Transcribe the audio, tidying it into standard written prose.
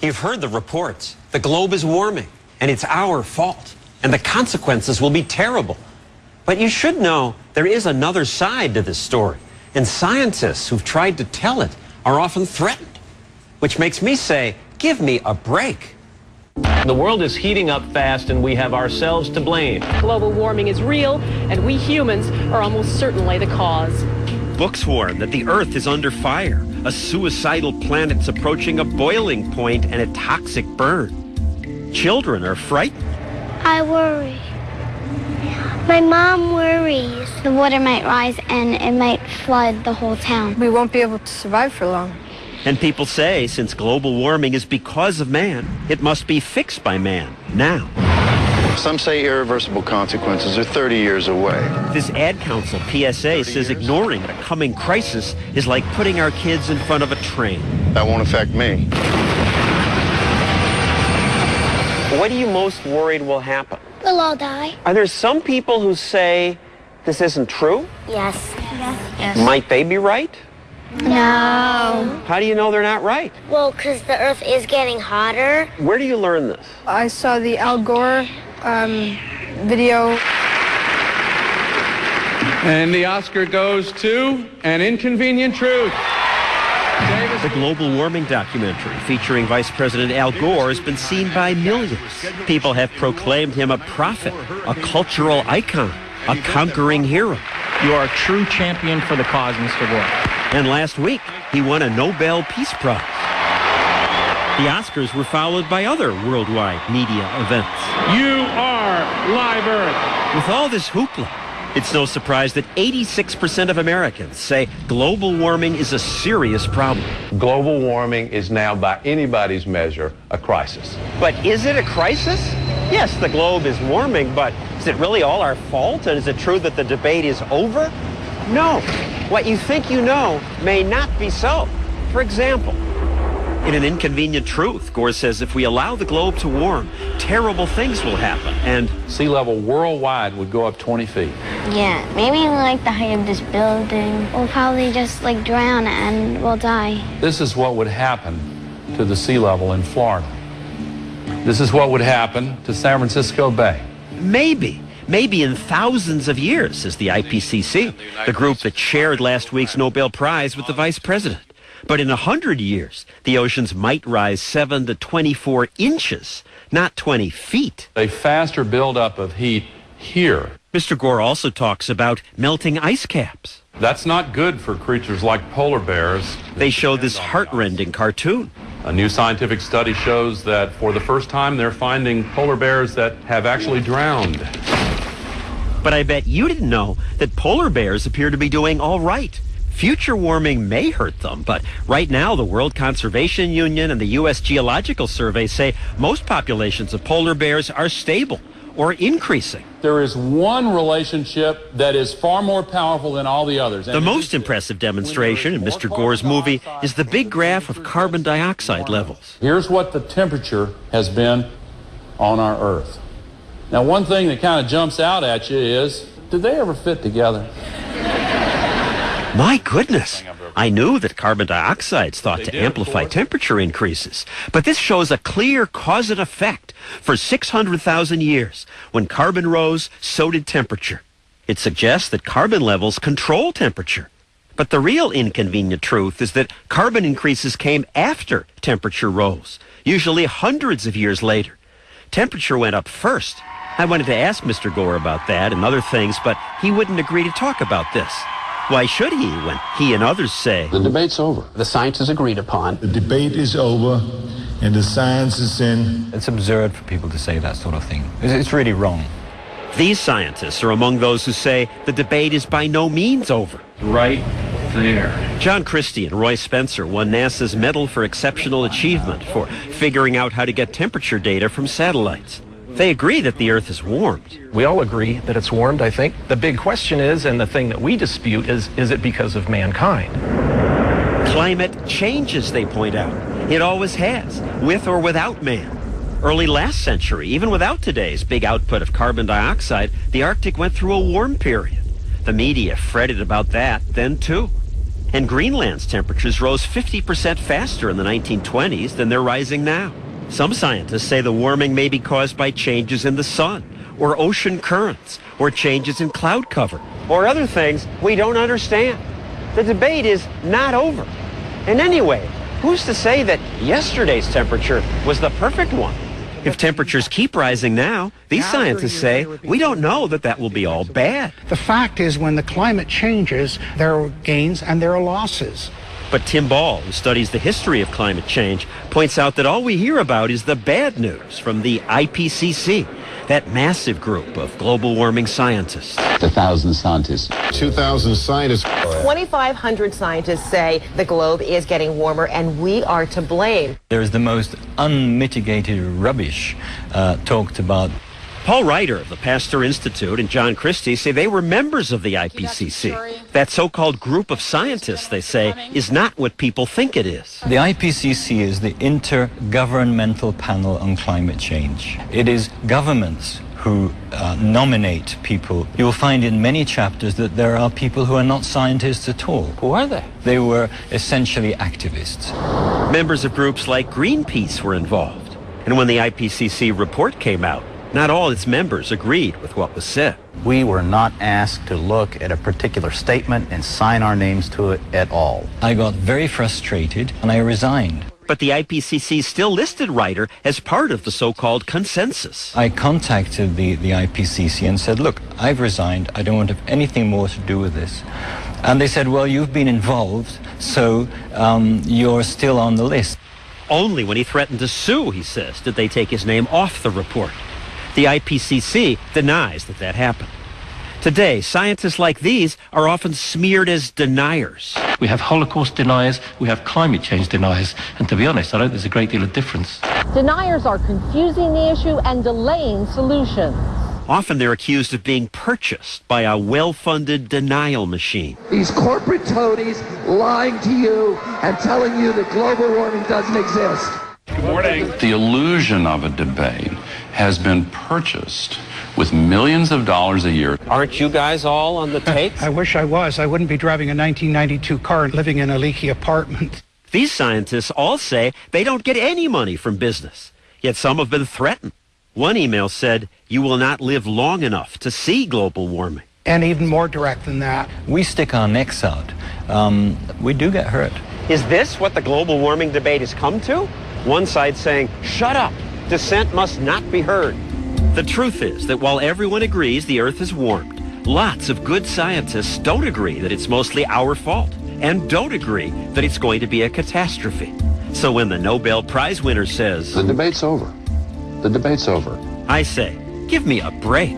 You've heard the reports. The globe is warming, and it's our fault, and the consequences will be terrible. But you should know there is another side to this story, and scientists who've tried to tell it are often threatened, which makes me say, give me a break. The world is heating up fast, and we have ourselves to blame. Global warming is real, and we humans are almost certainly the cause. Books warn that the Earth is under fire. A suicidal planet's approaching a boiling point and a toxic burn. Children are frightened. I worry. My mom worries. The water might rise and it might flood the whole town. We won't be able to survive for long. And people say, since global warming is because of man, it must be fixed by man, now. Some say irreversible consequences are 30 years away. This ad council PSA says ignoring a coming crisis is like putting our kids in front of a train. That won't affect me. What are you most worried will happen? We'll all die. Are there some people who say this isn't true? Yes. Yes. Might they be right? No. How do you know they're not right? Well, because the Earth is getting hotter. Where do you learn this? I saw the Al Gore video. And the Oscar goes to An Inconvenient Truth. The global warming documentary featuring Vice President Al Gore has been seen by millions. People have proclaimed him a prophet, a cultural icon, a conquering hero. You are a true champion for the cause, Mr. Gore. And last week, he won a Nobel Peace Prize. The Oscars were followed by other worldwide media events. You are Live Earth. With all this hoopla, it's no surprise that 86% of Americans say global warming is a serious problem. Global warming is now, by anybody's measure, a crisis. But is it a crisis? Yes, the globe is warming, but is it really all our fault? And is it true that the debate is over? No. What you think you know may not be so. For example, in An Inconvenient Truth, Gore says if we allow the globe to warm, terrible things will happen, and Sea level worldwide would go up 20 feet. Yeah, maybe like the height of this building. We'll probably just like drown and we'll die. This is what would happen to the sea level in Florida. This is what would happen to San Francisco Bay. maybe in thousands of years, says the IPCC, the group that shared last week's Nobel Prize with the vice president. But in 100 years, the oceans might rise 7 to 24 inches, not 20 feet. A faster buildup of heat here. Mr. Gore also talks about melting ice caps. That's not good for creatures like polar bears. They show this heart-rending cartoon. A new scientific study shows that for the first time they're finding polar bears that have actually drowned. But I bet you didn't know that polar bears appear to be doing all right. Future warming may hurt them, but right now the World Conservation Union and the U.S. Geological Survey say most populations of polar bears are stable or increasing. There is one relationship that is far more powerful than all the others. The most impressive demonstration in Mr. Gore's movie is the big graph of carbon dioxide levels. Here's what the temperature has been on our Earth. Now, one thing that kind of jumps out at you is, did they ever fit together? My goodness, I knew that carbon dioxide's thought to amplify temperature increases, but this shows a clear cause and effect. For 600,000 years, when carbon rose, so did temperature. It suggests that carbon levels control temperature. But the real inconvenient truth is that carbon increases came after temperature rose, usually hundreds of years later. Temperature went up first. I wanted to ask Mr. Gore about that and other things, but he wouldn't agree to talk about this. Why should he when he and others say The debate's over. The science is agreed upon. The debate is over and the science is in. It's absurd for people to say that sort of thing. It's really wrong. These scientists are among those who say the debate is by no means over? Right there. John Christie and Roy Spencer won NASA's Medal for Exceptional Achievement for figuring out how to get temperature data from satellites. They agree that the Earth is warmed. We all agree that it's warmed, I think. The big question is, and the thing that we dispute is it because of mankind? Climate changes, they point out. It always has, with or without man. Early last century, even without today's big output of carbon dioxide, the Arctic went through a warm period. The media fretted about that then, too. And Greenland's temperatures rose 50% faster in the 1920s than they're rising now. Some scientists say the warming may be caused by changes in the sun, or ocean currents, or changes in cloud cover, or other things we don't understand. The debate is not over. And anyway, who's to say that yesterday's temperature was the perfect one? If temperatures keep rising now, these scientists say we don't know that will be all bad. The fact is, when the climate changes, there are gains and there are losses. But Tim Ball, who studies the history of climate change, points out that all we hear about is the bad news from the IPCC, that massive group of global warming scientists. 1,000 scientists. 2,000 scientists. 2,500 scientists say the globe is getting warmer and we are to blame. There's the most unmitigated rubbish talked about. Paul Ryder of the Pasteur Institute and John Christie say they were members of the IPCC. That so-called group of scientists, they say, is not what people think it is. The IPCC is the Intergovernmental Panel on Climate Change. It is governments who nominate people. You'll find in many chapters that there are people who are not scientists at all. Who are they? They were essentially activists. Members of groups like Greenpeace were involved. And when the IPCC report came out, not all its members agreed with what was said. We were not asked to look at a particular statement and sign our names to it at all. I got very frustrated and I resigned. But the IPCC still listed Ryder as part of the so-called consensus. I contacted the IPCC and said, look, I've resigned. I don't want to have anything more to do with this. And they said, well, you've been involved, so you're still on the list. Only when he threatened to sue, he says, did they take his name off the report. The IPCC denies that happened. Today, scientists like these are often smeared as deniers. We have Holocaust deniers, we have climate change deniers, and to be honest, I don't think there's a great deal of difference. Deniers are confusing the issue and delaying solutions. Often they're accused of being purchased by a well-funded denial machine. These corporate toadies lying to you and telling you that global warming doesn't exist. Good morning. The illusion of a debate has been purchased with millions of dollars a year. Aren't you guys all on the take? I wish I was. I wouldn't be driving a 1992 car and living in a leaky apartment. These scientists all say they don't get any money from business, yet some have been threatened. One email said, "You will not live long enough to see global warming." And even more direct than that. We stick our necks out. We do get hurt. Is this what the global warming debate has come to? One side saying, shut up, dissent must not be heard. The truth is that while everyone agrees the Earth is warmed, lots of good scientists don't agree that it's mostly our fault, and don't agree that it's going to be a catastrophe. So when the Nobel Prize winner says, The debate's over. The debate's over. I say, give me a break.